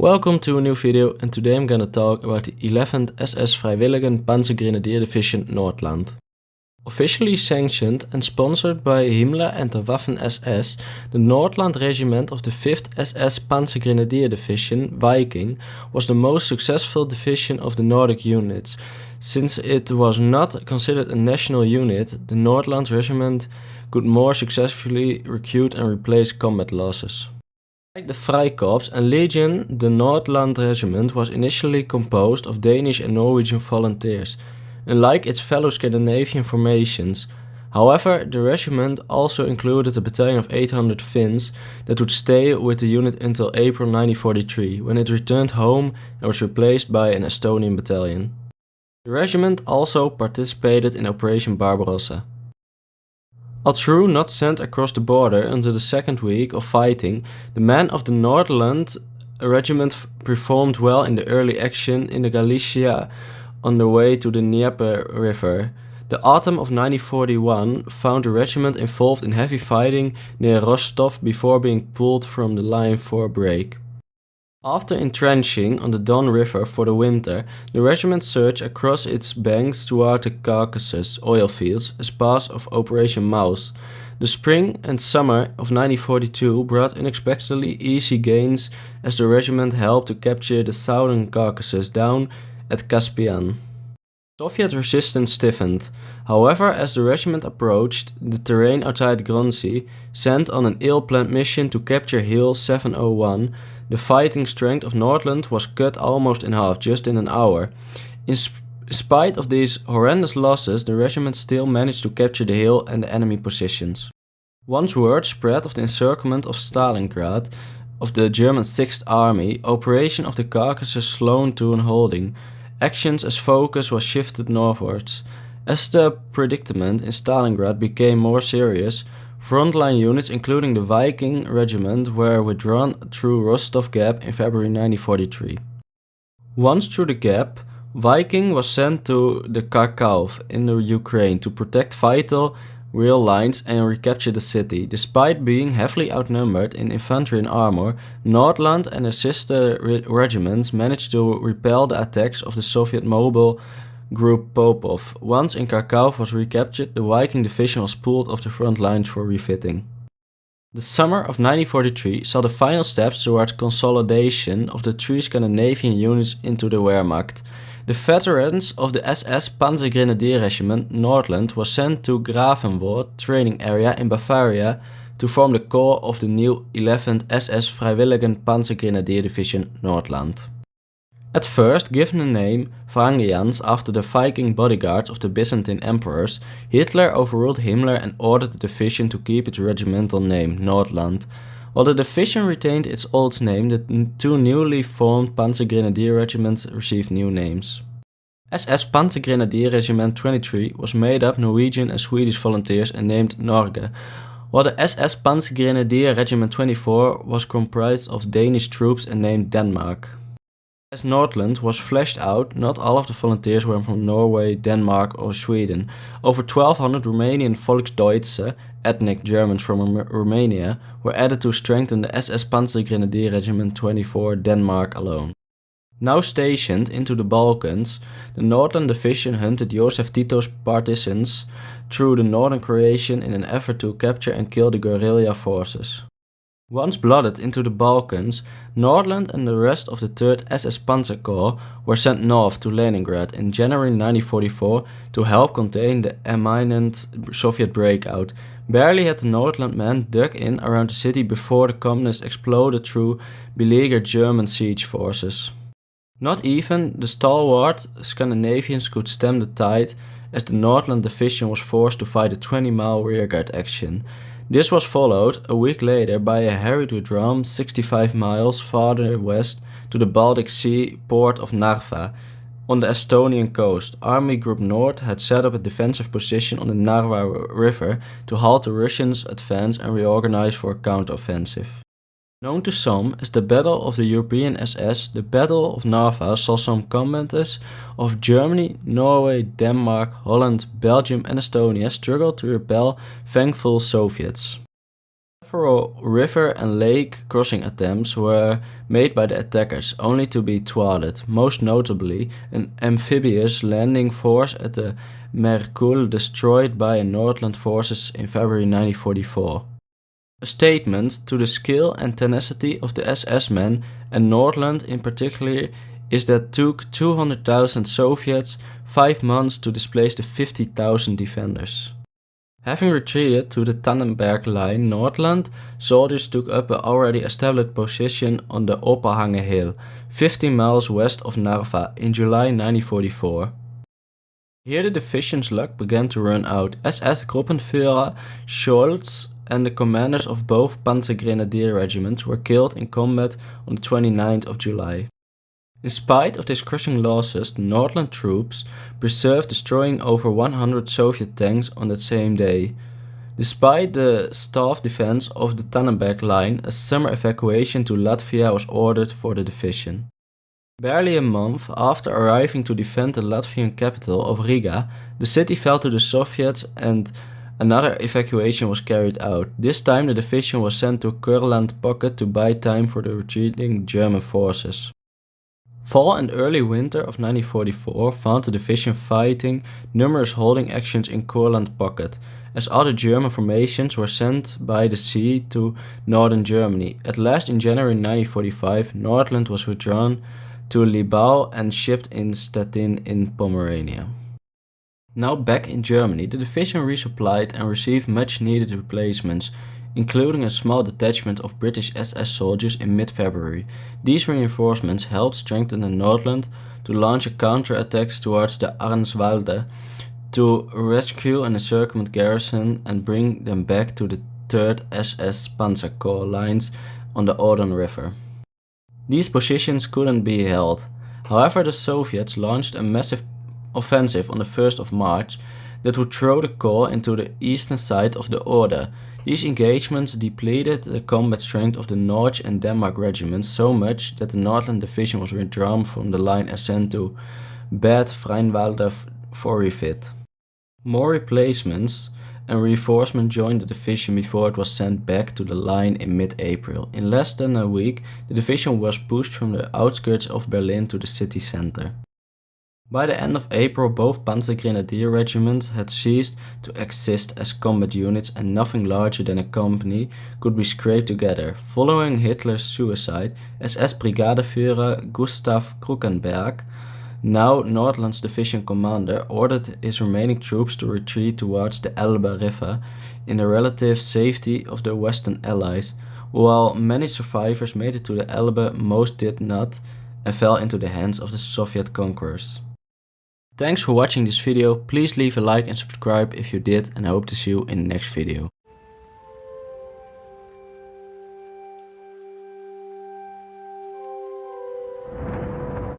Welcome to a new video, and today I'm gonna talk about the 11th SS-Freiwilligen Panzergrenadier-Division Nordland. Officially sanctioned and sponsored by Himmler and the Waffen-SS, the Nordland regiment of the 5th SS Panzergrenadier-Division Viking was the most successful division of the Nordic units. Since it was not considered a national unit, the Nordland regiment could more successfully recruit and replace combat losses. Like the Freikorps and Legion, the Nordland regiment was initially composed of Danish and Norwegian volunteers, unlike its fellow Scandinavian formations. However, the regiment also included a battalion of 800 Finns that would stay with the unit until April 1943, when it returned home and was replaced by an Estonian battalion. The regiment also participated in Operation Barbarossa. Although not sent across the border until the second week of fighting, the men of the Nordland regiment performed well in the early action in the Galicia on their way to the Dnieper River. The autumn of 1941 found the regiment involved in heavy fighting near Rostov before being pulled from the line for a break. After entrenching on the Don River for the winter, the regiment surged across its banks toward the Caucasus oil fields as part of Operation Mouse. The spring and summer of 1942 brought unexpectedly easy gains as the regiment helped to capture the southern Caucasus down at Caspian. Soviet resistance stiffened. However, as the regiment approached the terrain outside Grozny, sent on an ill-planned mission to capture Hill 701, the fighting strength of Nordland was cut almost in half just in an hour. In spite of these horrendous losses, the regiment still managed to capture the hill and the enemy positions. Once word spread of the encirclement of Stalingrad of the German 6th Army, operation of the Caucasus slowed to an holding. Actions as focus was shifted northwards. As the predicament in Stalingrad became more serious, frontline units including the Viking regiment were withdrawn through Rostov Gap in February 1943. Once through the gap, Viking was sent to the Kharkov in the Ukraine to protect vital rail lines and recapture the city. Despite being heavily outnumbered in infantry and armor, Nordland and their sister regiments managed to repel the attacks of the Soviet mobile Group Popov. Once in Kharkov was recaptured, the Viking division was pulled off the front lines for refitting. The summer of 1943 saw the final steps towards consolidation of the three Scandinavian units into the Wehrmacht. The veterans of the SS Panzergrenadier Regiment Nordland was sent to Gravenwold training area in Bavaria to form the core of the new 11th SS-Freiwilligen Panzergrenadier-Division Nordland. At first given the name Varangians after the Viking bodyguards of the Byzantine emperors, Hitler overruled Himmler and ordered the division to keep its regimental name, Nordland. While the division retained its old name, the two newly formed Panzergrenadier regiments received new names. SS Panzergrenadier Regiment 23 was made up Norwegian and Swedish volunteers and named Norge, while the SS Panzergrenadier Regiment 24 was comprised of Danish troops and named Denmark. As Nordland was fleshed out, not all of the volunteers were from Norway, Denmark or Sweden. Over 1200 Romanian Volksdeutsche, ethnic Germans from Romania, were added to strengthen the SS Panzergrenadier Regiment 24 Denmark alone. Now stationed into the Balkans, the Nordland Division hunted Joseph Tito's partisans through the northern Croatia in an effort to capture and kill the guerrilla forces. Once blooded into the Balkans, Nordland and the rest of the 3rd SS Panzer Corps were sent north to Leningrad in January 1944 to help contain the imminent Soviet breakout. Barely had the Nordland men dug in around the city before the communists exploded through beleaguered German siege forces. Not even the stalwart Scandinavians could stem the tide, as the Nordland Division was forced to fight a 20-mile rearguard action. This was followed a week later by a hurried withdrawal 65 miles farther west to the Baltic Sea port of Narva. On the Estonian coast, Army Group North had set up a defensive position on the Narva River to halt the Russians' advance and reorganize for a counteroffensive. Known to some as the Battle of the European SS, the Battle of Narva saw some combatants of Germany, Norway, Denmark, Holland, Belgium and Estonia struggle to repel vengeful Soviets. Several river and lake crossing attempts were made by the attackers, only to be thwarted, most notably an amphibious landing force at the Merkul destroyed by Nordland forces in February 1944. A statement to the skill and tenacity of the SS men, and Nordland in particular, is that it took 200,000 Soviets 5 months to displace the 50,000 defenders. Having retreated to the Tannenberg line, Nordland soldiers took up an already established position on the Opperhange Hill, 15 miles west of Narva, in July 1944. Here the division's luck began to run out. SS Gruppenführer Scholz and the commanders of both Panzergrenadier regiments were killed in combat on the 29th of July. In spite of these crushing losses, the Nordland troops persevered, destroying over 100 Soviet tanks on that same day. Despite the staff defense of the Tannenberg line, a summer evacuation to Latvia was ordered for the division. Barely a month after arriving to defend the Latvian capital of Riga, the city fell to the Soviets and another evacuation was carried out. This time the division was sent to Kurland pocket to buy time for the retreating German forces. Fall and early winter of 1944 found the division fighting numerous holding actions in Courland pocket, as other German formations were sent by the sea to northern Germany. At last in January 1945, Nordland was withdrawn to Libau and shipped in Stettin in Pomerania. Now back in Germany, the division resupplied and received much needed replacements, including a small detachment of British SS soldiers in mid-February. These reinforcements helped strengthen the Nordland to launch a counter-attack towards the Arnswalde to rescue an encirclement garrison and bring them back to the 3rd SS Panzer Corps lines on the Odon River. These positions couldn't be held. However, the Soviets launched a massive offensive on the 1st of March that would throw the Corps into the eastern side of the Oder. These engagements depleted the combat strength of the Norge and Denmark regiments so much that the Nordland division was withdrawn from the line and sent to Bad Freinwalde for refit. More replacements and reinforcement joined the division before it was sent back to the line in mid-April. In less than a week, the division was pushed from the outskirts of Berlin to the city center. By the end of April, both Panzergrenadier regiments had ceased to exist as combat units and nothing larger than a company could be scraped together. Following Hitler's suicide, SS Brigadeführer Gustav Krukenberg, now Nordland's division commander, ordered his remaining troops to retreat towards the Elbe River in the relative safety of the Western Allies. While many survivors made it to the Elbe, most did not and fell into the hands of the Soviet conquerors. Thanks for watching this video. Please leave a like and subscribe if you did, and I hope to see you in the next video.